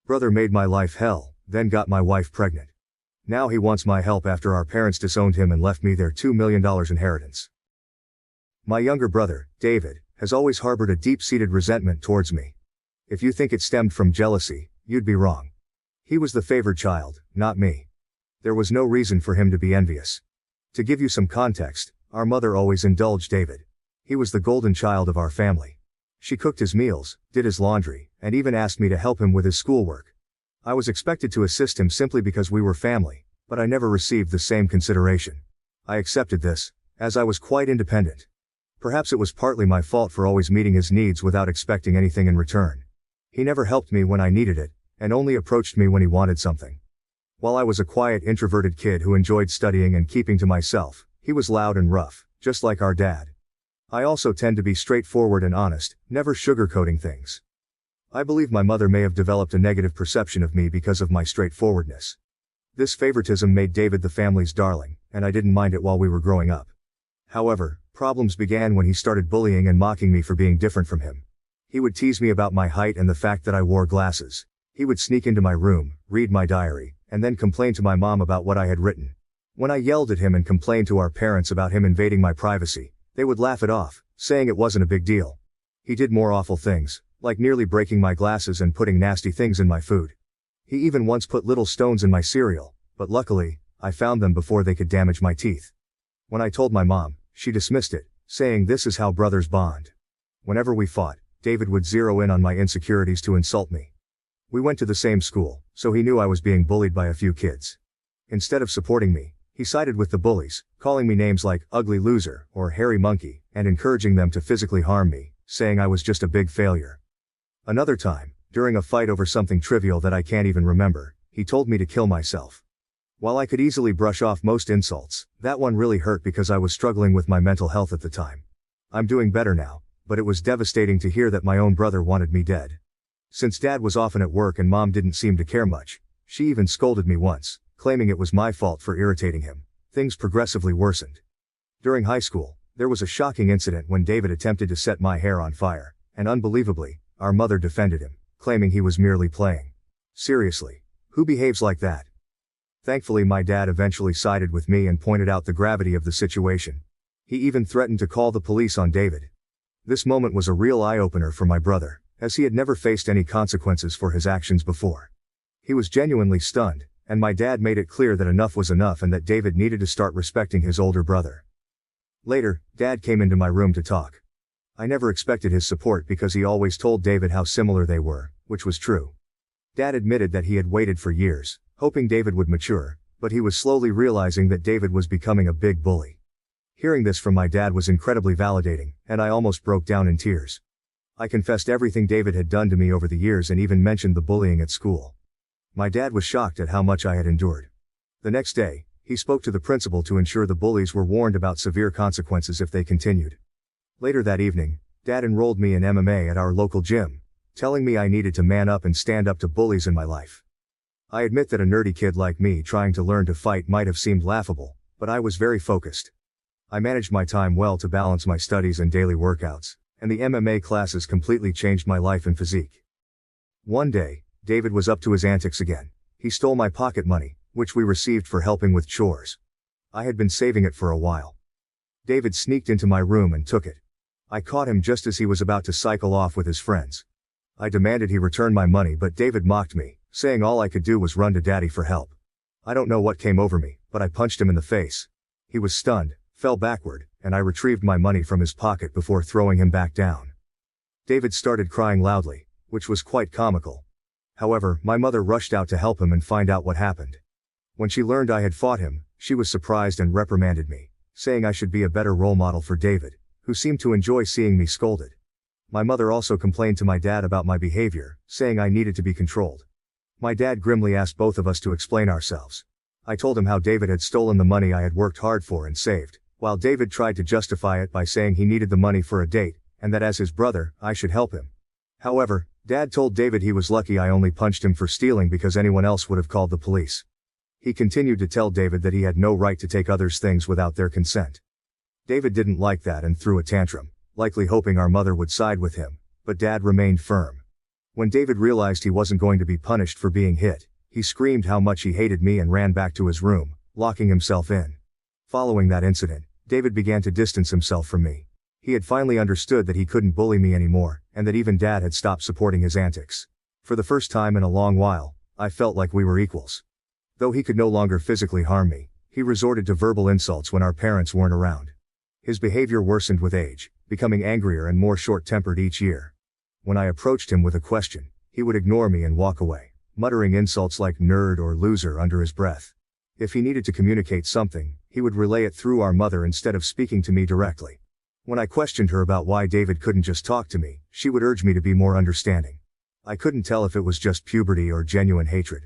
Brother made my life hell, then got my wife pregnant. Now he wants my help after our parents disowned him and left me their $2 million inheritance. My younger brother, David, has always harbored a deep-seated resentment towards me. If you think it stemmed from jealousy, you'd be wrong. He was the favored child, not me. There was no reason for him to be envious. To give you some context, our mother always indulged David. He was the golden child of our family. She cooked his meals, did his laundry, and even asked me to help him with his schoolwork. I was expected to assist him simply because we were family, but I never received the same consideration. I accepted this, as I was quite independent. Perhaps it was partly my fault for always meeting his needs without expecting anything in return. He never helped me when I needed it, and only approached me when he wanted something. While I was a quiet, introverted kid who enjoyed studying and keeping to myself, he was loud and rough, just like our dad. I also tend to be straightforward and honest, never sugarcoating things. I believe my mother may have developed a negative perception of me because of my straightforwardness. This favoritism made David the family's darling, and I didn't mind it while we were growing up. However, problems began when he started bullying and mocking me for being different from him. He would tease me about my height and the fact that I wore glasses. He would sneak into my room, read my diary, and then complain to my mom about what I had written. When I yelled at him and complained to our parents about him invading my privacy, they would laugh it off, saying it wasn't a big deal. He did more awful things, like nearly breaking my glasses and putting nasty things in my food. He even once put little stones in my cereal, but luckily, I found them before they could damage my teeth. When I told my mom, she dismissed it, saying this is how brothers bond. Whenever we fought, David would zero in on my insecurities to insult me. We went to the same school, so he knew I was being bullied by a few kids. Instead of supporting me, he sided with the bullies, calling me names like ugly loser or hairy monkey, and encouraging them to physically harm me, saying I was just a big failure. Another time, during a fight over something trivial that I can't even remember, he told me to kill myself. While I could easily brush off most insults, that one really hurt because I was struggling with my mental health at the time. I'm doing better now, but it was devastating to hear that my own brother wanted me dead. Since Dad was often at work and Mom didn't seem to care much, she even scolded me once, claiming it was my fault for irritating him. Things progressively worsened. During high school, there was a shocking incident when David attempted to set my hair on fire, and unbelievably, our mother defended him, claiming he was merely playing. Seriously, who behaves like that? Thankfully, my dad eventually sided with me and pointed out the gravity of the situation. He even threatened to call the police on David. This moment was a real eye-opener for my brother, as he had never faced any consequences for his actions before. He was genuinely stunned, and my dad made it clear that enough was enough and that David needed to start respecting his older brother. Later, Dad came into my room to talk. I never expected his support because he always told David how similar they were, which was true. Dad admitted that he had waited for years, hoping David would mature, but he was slowly realizing that David was becoming a big bully. Hearing this from my dad was incredibly validating, and I almost broke down in tears. I confessed everything David had done to me over the years and even mentioned the bullying at school. My dad was shocked at how much I had endured. The next day, he spoke to the principal to ensure the bullies were warned about severe consequences if they continued. Later that evening, Dad enrolled me in MMA at our local gym, telling me I needed to man up and stand up to bullies in my life. I admit that a nerdy kid like me trying to learn to fight might have seemed laughable, but I was very focused. I managed my time well to balance my studies and daily workouts, and the MMA classes completely changed my life and physique. One day, David was up to his antics again. He stole my pocket money, which we received for helping with chores. I had been saving it for a while. David sneaked into my room and took it. I caught him just as he was about to cycle off with his friends. I demanded he return my money, but David mocked me, saying all I could do was run to Daddy for help. I don't know what came over me, but I punched him in the face. He was stunned, fell backward, and I retrieved my money from his pocket before throwing him back down. David started crying loudly, which was quite comical. However, my mother rushed out to help him and find out what happened. When she learned I had fought him, she was surprised and reprimanded me, saying I should be a better role model for David, who seemed to enjoy seeing me scolded. My mother also complained to my dad about my behavior, saying I needed to be controlled. My dad grimly asked both of us to explain ourselves. I told him how David had stolen the money I had worked hard for and saved, while David tried to justify it by saying he needed the money for a date, and that as his brother, I should help him. However, Dad told David he was lucky I only punched him for stealing because anyone else would have called the police. He continued to tell David that he had no right to take others' things without their consent. David didn't like that and threw a tantrum, likely hoping our mother would side with him, but Dad remained firm. When David realized he wasn't going to be punished for being hit, he screamed how much he hated me and ran back to his room, locking himself in. Following that incident, David began to distance himself from me. He had finally understood that he couldn't bully me anymore, and that even Dad had stopped supporting his antics. For the first time in a long while, I felt like we were equals. Though he could no longer physically harm me, he resorted to verbal insults when our parents weren't around. His behavior worsened with age, becoming angrier and more short-tempered each year. When I approached him with a question, he would ignore me and walk away, muttering insults like nerd or loser under his breath. If he needed to communicate something, he would relay it through our mother instead of speaking to me directly. When I questioned her about why David couldn't just talk to me, she would urge me to be more understanding. I couldn't tell if it was just puberty or genuine hatred.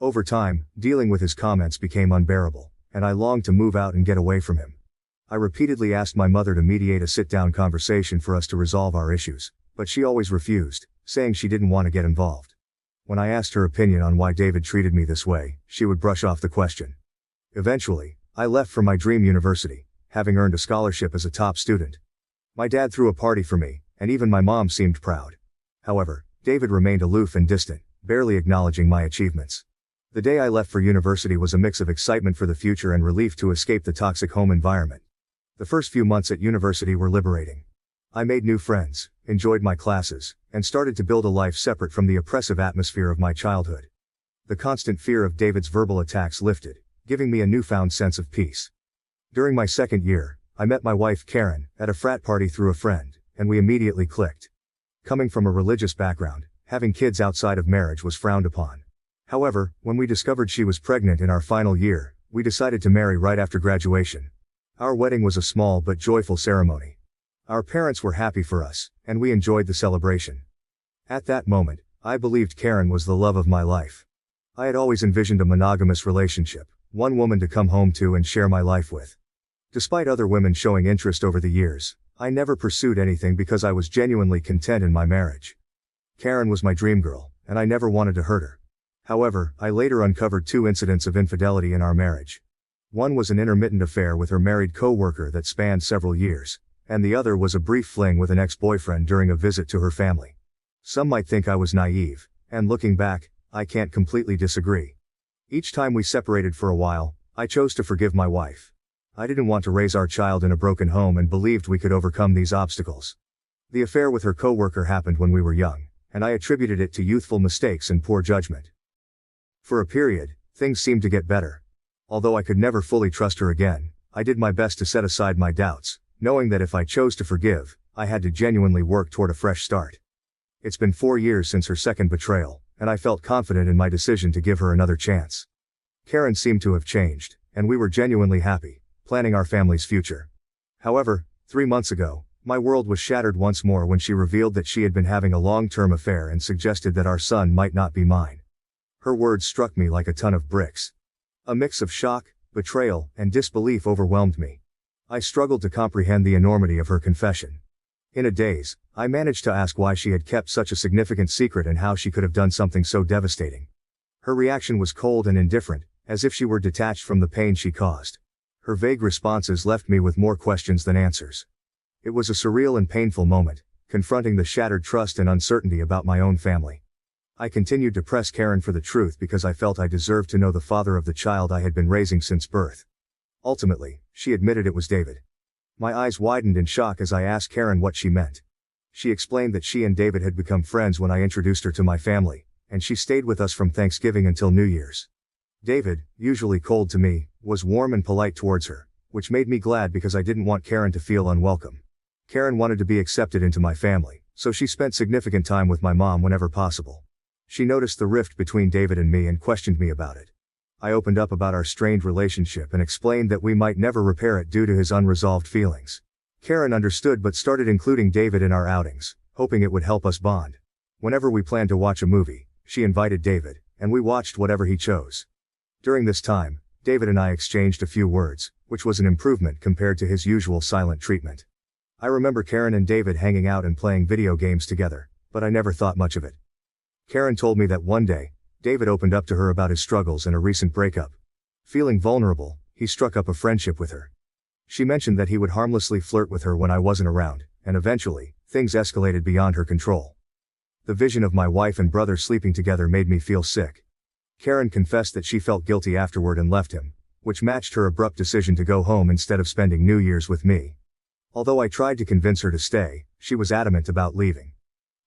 Over time, dealing with his comments became unbearable, and I longed to move out and get away from him. I repeatedly asked my mother to mediate a sit-down conversation for us to resolve our issues, but she always refused, saying she didn't want to get involved. When I asked her opinion on why David treated me this way, she would brush off the question. Eventually, I left for my dream university, having earned a scholarship as a top student. My dad threw a party for me, and even my mom seemed proud. However, David remained aloof and distant, barely acknowledging my achievements. The day I left for university was a mix of excitement for the future and relief to escape the toxic home environment. The first few months at university were liberating. I made new friends, enjoyed my classes, and started to build a life separate from the oppressive atmosphere of my childhood. The constant fear of David's verbal attacks lifted, giving me a newfound sense of peace. During my second year, I met my wife Karen at a frat party through a friend, and we immediately clicked. Coming from a religious background, having kids outside of marriage was frowned upon. However, when we discovered she was pregnant in our final year, we decided to marry right after graduation. Our wedding was a small but joyful ceremony. Our parents were happy for us, and we enjoyed the celebration. At that moment, I believed Karen was the love of my life. I had always envisioned a monogamous relationship, one woman to come home to and share my life with. Despite other women showing interest over the years, I never pursued anything because I was genuinely content in my marriage. Karen was my dream girl, and I never wanted to hurt her. However, I later uncovered 2 incidents of infidelity in our marriage. One was an intermittent affair with her married co-worker that spanned several years, and the other was a brief fling with an ex-boyfriend during a visit to her family. Some might think I was naive, and looking back, I can't completely disagree. Each time we separated for a while, I chose to forgive my wife. I didn't want to raise our child in a broken home and believed we could overcome these obstacles. The affair with her co-worker happened when we were young, and I attributed it to youthful mistakes and poor judgment. For a period, things seemed to get better. Although I could never fully trust her again, I did my best to set aside my doubts, knowing that if I chose to forgive, I had to genuinely work toward a fresh start. It's been 4 years since her second betrayal, and I felt confident in my decision to give her another chance. Karen seemed to have changed, and we were genuinely happy, planning our family's future. However, 3 months ago, my world was shattered once more when she revealed that she had been having a long-term affair and suggested that our son might not be mine. Her words struck me like a ton of bricks. A mix of shock, betrayal, and disbelief overwhelmed me. I struggled to comprehend the enormity of her confession. In a daze, I managed to ask why she had kept such a significant secret and how she could have done something so devastating. Her reaction was cold and indifferent, as if she were detached from the pain she caused. Her vague responses left me with more questions than answers. It was a surreal and painful moment, confronting the shattered trust and uncertainty about my own family. I continued to press Karen for the truth because I felt I deserved to know the father of the child I had been raising since birth. Ultimately, she admitted it was David. My eyes widened in shock as I asked Karen what she meant. She explained that she and David had become friends when I introduced her to my family, and she stayed with us from Thanksgiving until New Year's. David, usually cold to me, was warm and polite towards her, which made me glad because I didn't want Karen to feel unwelcome. Karen wanted to be accepted into my family, so she spent significant time with my mom whenever possible. She noticed the rift between David and me and questioned me about it. I opened up about our strained relationship and explained that we might never repair it due to his unresolved feelings. Karen understood but started including David in our outings, hoping it would help us bond. Whenever we planned to watch a movie, she invited David, and we watched whatever he chose. During this time, David and I exchanged a few words, which was an improvement compared to his usual silent treatment. I remember Karen and David hanging out and playing video games together, but I never thought much of it. Karen told me that one day, David opened up to her about his struggles and a recent breakup. Feeling vulnerable, he struck up a friendship with her. She mentioned that he would harmlessly flirt with her when I wasn't around, and eventually, things escalated beyond her control. The vision of my wife and brother sleeping together made me feel sick. Karen confessed that she felt guilty afterward and left him, which matched her abrupt decision to go home instead of spending New Year's with me. Although I tried to convince her to stay, she was adamant about leaving.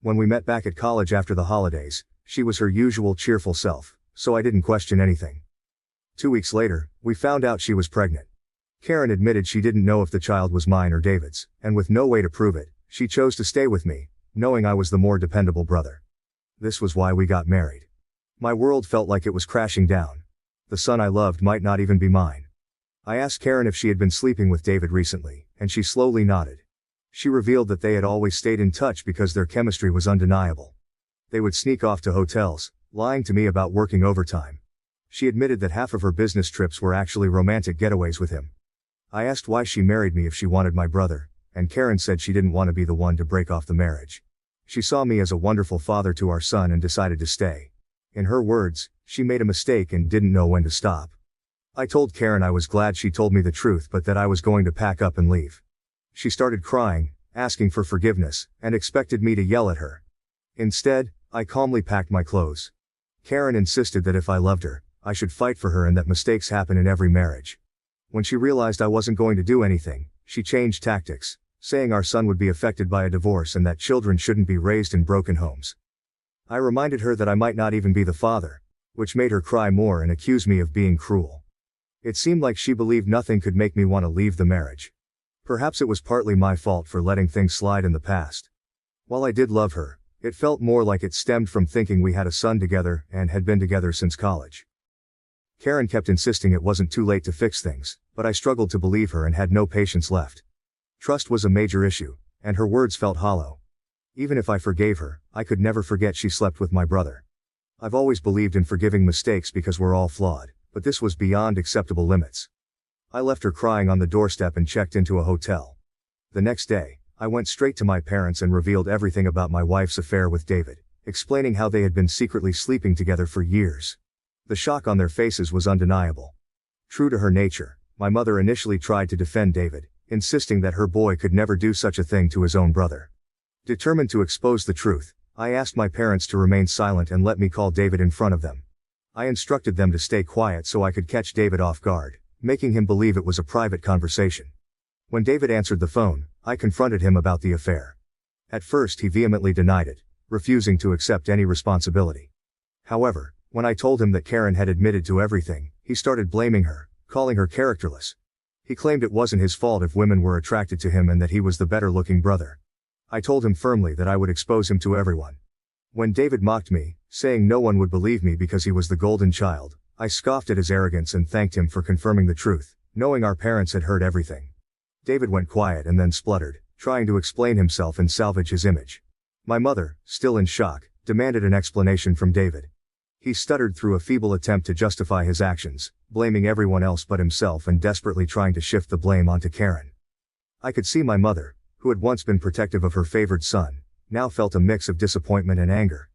When we met back at college after the holidays, she was her usual cheerful self, so I didn't question anything. 2 weeks later, we found out she was pregnant. Karen admitted she didn't know if the child was mine or David's, and with no way to prove it, she chose to stay with me, knowing I was the more dependable brother. This was why we got married. My world felt like it was crashing down. The son I loved might not even be mine. I asked Karen if she had been sleeping with David recently, and she slowly nodded. She revealed that they had always stayed in touch because their chemistry was undeniable. They would sneak off to hotels, lying to me about working overtime. She admitted that half of her business trips were actually romantic getaways with him. I asked why she married me if she wanted my brother, and Karen said she didn't want to be the one to break off the marriage. She saw me as a wonderful father to our son and decided to stay. In her words, she made a mistake and didn't know when to stop. I told Karen I was glad she told me the truth but that I was going to pack up and leave. She started crying, asking for forgiveness, and expected me to yell at her. Instead, I calmly packed my clothes. Karen insisted that if I loved her, I should fight for her and that mistakes happen in every marriage. When she realized I wasn't going to do anything, she changed tactics, saying our son would be affected by a divorce and that children shouldn't be raised in broken homes. I reminded her that I might not even be the father, which made her cry more and accuse me of being cruel. It seemed like she believed nothing could make me want to leave the marriage. Perhaps it was partly my fault for letting things slide in the past. While I did love her, it felt more like it stemmed from thinking we had a son together and had been together since college. Karen kept insisting it wasn't too late to fix things, but I struggled to believe her and had no patience left. Trust was a major issue, and her words felt hollow. Even if I forgave her, I could never forget she slept with my brother. I've always believed in forgiving mistakes because we're all flawed, but this was beyond acceptable limits. I left her crying on the doorstep and checked into a hotel. The next day, I went straight to my parents and revealed everything about my wife's affair with David, explaining how they had been secretly sleeping together for years. The shock on their faces was undeniable. True to her nature, my mother initially tried to defend David, insisting that her boy could never do such a thing to his own brother. Determined to expose the truth, I asked my parents to remain silent and let me call David in front of them. I instructed them to stay quiet so I could catch David off guard, making him believe it was a private conversation. When David answered the phone, I confronted him about the affair. At first he vehemently denied it, refusing to accept any responsibility. However, when I told him that Karen had admitted to everything, he started blaming her, calling her characterless. He claimed it wasn't his fault if women were attracted to him and that he was the better-looking brother. I told him firmly that I would expose him to everyone. When David mocked me, saying no one would believe me because he was the golden child, I scoffed at his arrogance and thanked him for confirming the truth, knowing our parents had heard everything. David went quiet and then spluttered, trying to explain himself and salvage his image. My mother, still in shock, demanded an explanation from David. He stuttered through a feeble attempt to justify his actions, blaming everyone else but himself and desperately trying to shift the blame onto Karen. I could see my mother, who had once been protective of her favored son, now felt a mix of disappointment and anger.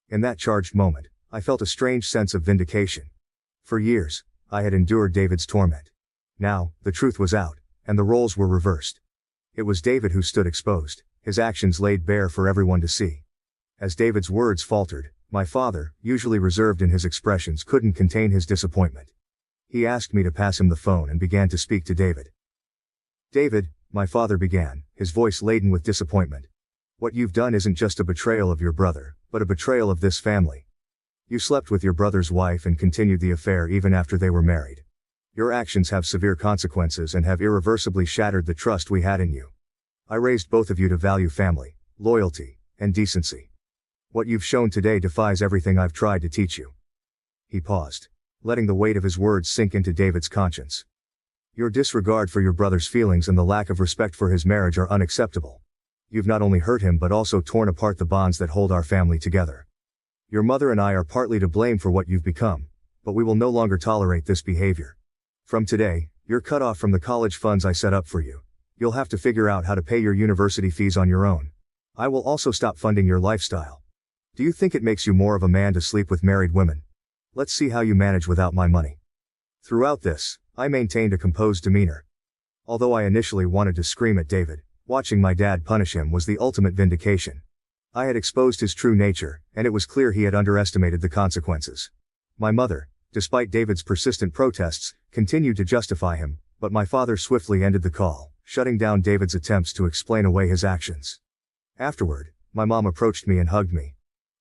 In that charged moment, I felt a strange sense of vindication. For years, I had endured David's torment. Now, the truth was out, and the roles were reversed. It was David who stood exposed, his actions laid bare for everyone to see. As David's words faltered, my father, usually reserved in his expressions, couldn't contain his disappointment. He asked me to pass him the phone and began to speak to David. "David," my father began, his voice laden with disappointment. "What you've done isn't just a betrayal of your brother, but a betrayal of this family. You slept with your brother's wife and continued the affair even after they were married. Your actions have severe consequences and have irreversibly shattered the trust we had in you. I raised both of you to value family, loyalty, and decency. What you've shown today defies everything I've tried to teach you." He paused, letting the weight of his words sink into David's conscience. "Your disregard for your brother's feelings and the lack of respect for his marriage are unacceptable. You've not only hurt him but also torn apart the bonds that hold our family together. Your mother and I are partly to blame for what you've become, but we will no longer tolerate this behavior. From today, you're cut off from the college funds I set up for you. You'll have to figure out how to pay your university fees on your own. I will also stop funding your lifestyle. Do you think it makes you more of a man to sleep with married women? Let's see how you manage without my money." Throughout this, I maintained a composed demeanor. Although I initially wanted to scream at David, watching my dad punish him was the ultimate vindication. I had exposed his true nature, and it was clear he had underestimated the consequences. My mother, despite David's persistent protests, continued to justify him, but my father swiftly ended the call, shutting down David's attempts to explain away his actions. Afterward, my mom approached me and hugged me.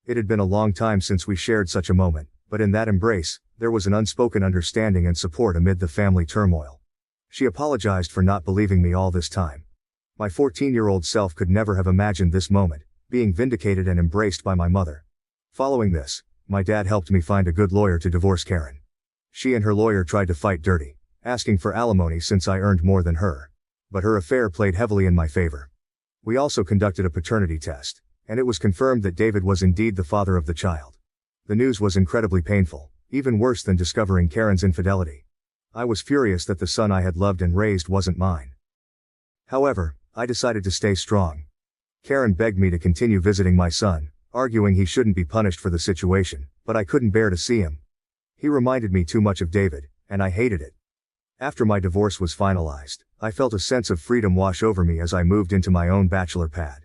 It had been a long time since we shared such a moment, but in that embrace, there was an unspoken understanding and support amid the family turmoil. She apologized for not believing me all this time. My 14-year-old self could never have imagined this moment, being vindicated and embraced by my mother. Following this, my dad helped me find a good lawyer to divorce Karen. She and her lawyer tried to fight dirty, asking for alimony since I earned more than her. But her affair played heavily in my favor. We also conducted a paternity test, and it was confirmed that David was indeed the father of the child. The news was incredibly painful, even worse than discovering Karen's infidelity. I was furious that the son I had loved and raised wasn't mine. However, I decided to stay strong. Karen begged me to continue visiting my son, arguing he shouldn't be punished for the situation, but I couldn't bear to see him. He reminded me too much of David, and I hated it. After my divorce was finalized, I felt a sense of freedom wash over me as I moved into my own bachelor pad.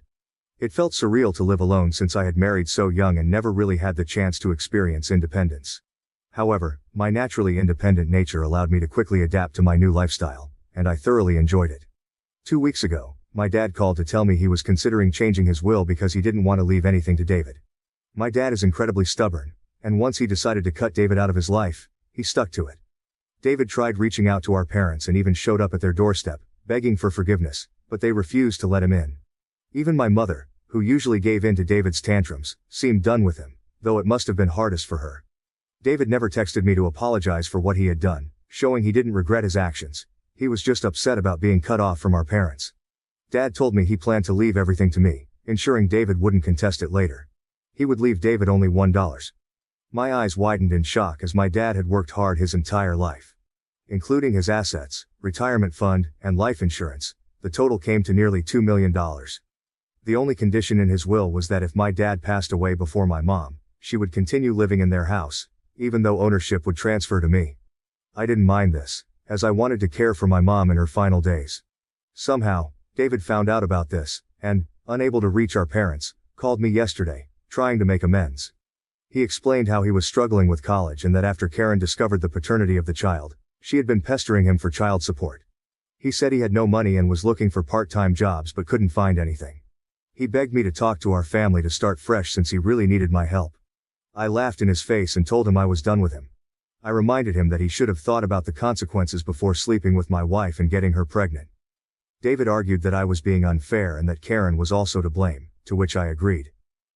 It felt surreal to live alone since I had married so young and never really had the chance to experience independence. However, my naturally independent nature allowed me to quickly adapt to my new lifestyle, and I thoroughly enjoyed it. 2 weeks ago, my dad called to tell me he was considering changing his will because he didn't want to leave anything to David. My dad is incredibly stubborn, and once he decided to cut David out of his life, he stuck to it. David tried reaching out to our parents and even showed up at their doorstep, begging for forgiveness, but they refused to let him in. Even my mother, who usually gave in to David's tantrums, seemed done with him, though it must have been hardest for her. David never texted me to apologize for what he had done, showing he didn't regret his actions. He was just upset about being cut off from our parents. Dad told me he planned to leave everything to me, ensuring David wouldn't contest it later. He would leave David only $1. My eyes widened in shock as my dad had worked hard his entire life. Including his assets, retirement fund, and life insurance, the total came to nearly $2 million. The only condition in his will was that if my dad passed away before my mom, she would continue living in their house, even though ownership would transfer to me. I didn't mind this, as I wanted to care for my mom in her final days. Somehow, David found out about this, and, unable to reach our parents, called me yesterday, trying to make amends. He explained how he was struggling with college and that after Karen discovered the paternity of the child, she had been pestering him for child support. He said he had no money and was looking for part-time jobs but couldn't find anything. He begged me to talk to our family to start fresh since he really needed my help. I laughed in his face and told him I was done with him. I reminded him that he should have thought about the consequences before sleeping with my wife and getting her pregnant. David argued that I was being unfair and that Karen was also to blame, to which I agreed.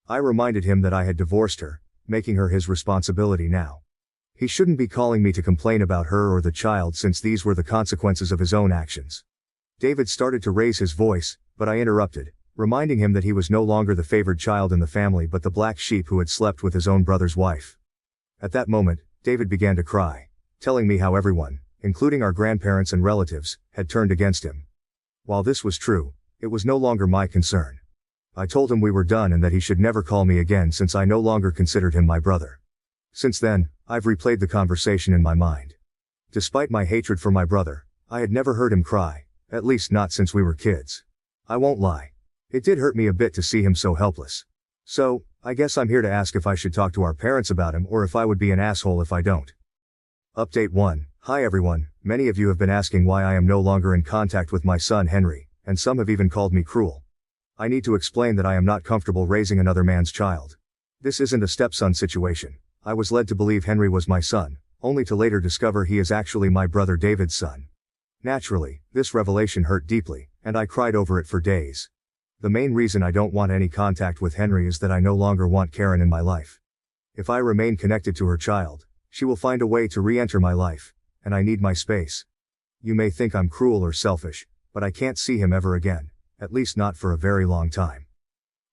I reminded him that I had divorced her, making her his responsibility now. He shouldn't be calling me to complain about her or the child since these were the consequences of his own actions. David started to raise his voice, but I interrupted, reminding him that he was no longer the favored child in the family but the black sheep who had slept with his own brother's wife. At that moment, David began to cry, telling me how everyone, including our grandparents and relatives, had turned against him. While this was true, it was no longer my concern. I told him we were done and that he should never call me again since I no longer considered him my brother. Since then, I've replayed the conversation in my mind. Despite my hatred for my brother, I had never heard him cry, at least not since we were kids. I won't lie. It did hurt me a bit to see him so helpless. So, I guess I'm here to ask if I should talk to our parents about him or if I would be an asshole if I don't. Update 1. Hi everyone, many of you have been asking why I am no longer in contact with my son Henry, and some have even called me cruel. I need to explain that I am not comfortable raising another man's child. This isn't a stepson situation. I was led to believe Henry was my son, only to later discover he is actually my brother David's son. Naturally, this revelation hurt deeply, and I cried over it for days. The main reason I don't want any contact with Henry is that I no longer want Karen in my life. If I remain connected to her child, she will find a way to re-enter my life, and I need my space. You may think I'm cruel or selfish, but I can't see him ever again, at least not for a very long time.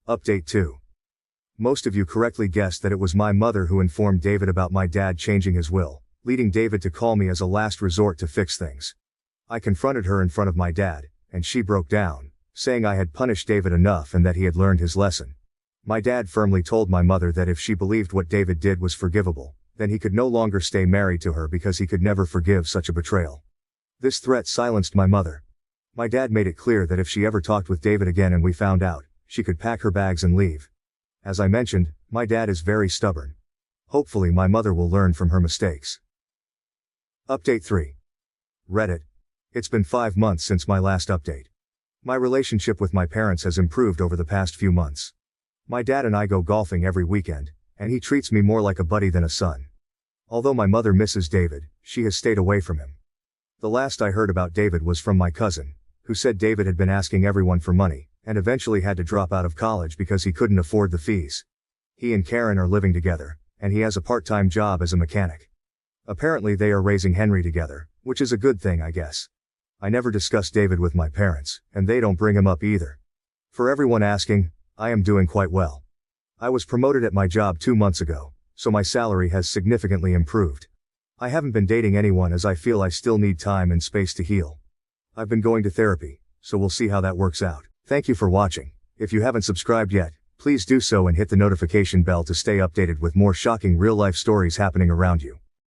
Update 2. Most of you correctly guessed that it was my mother who informed David about my dad changing his will, leading David to call me as a last resort to fix things. I confronted her in front of my dad, and she broke down, saying I had punished David enough and that he had learned his lesson. My dad firmly told my mother that if she believed what David did was forgivable, then he could no longer stay married to her because he could never forgive such a betrayal. This threat silenced my mother. My dad made it clear that if she ever talked with David again and we found out, she could pack her bags and leave. As I mentioned, my dad is very stubborn. Hopefully my mother will learn from her mistakes. Update 3. Reddit. It's been 5 months since my last update. My relationship with my parents has improved over the past few months. My dad and I go golfing every weekend, and he treats me more like a buddy than a son. Although my mother misses David, she has stayed away from him. The last I heard about David was from my cousin, who said David had been asking everyone for money, and eventually had to drop out of college because he couldn't afford the fees. He and Karen are living together, and he has a part-time job as a mechanic. Apparently they are raising Henry together, which is a good thing, I guess. I never discuss David with my parents, and they don't bring him up either. For everyone asking, I am doing quite well. I was promoted at my job 2 months ago, so my salary has significantly improved. I haven't been dating anyone as I feel I still need time and space to heal. I've been going to therapy, so we'll see how that works out. Thank you for watching. If you haven't subscribed yet, please do so and hit the notification bell to stay updated with more shocking real-life stories happening around you.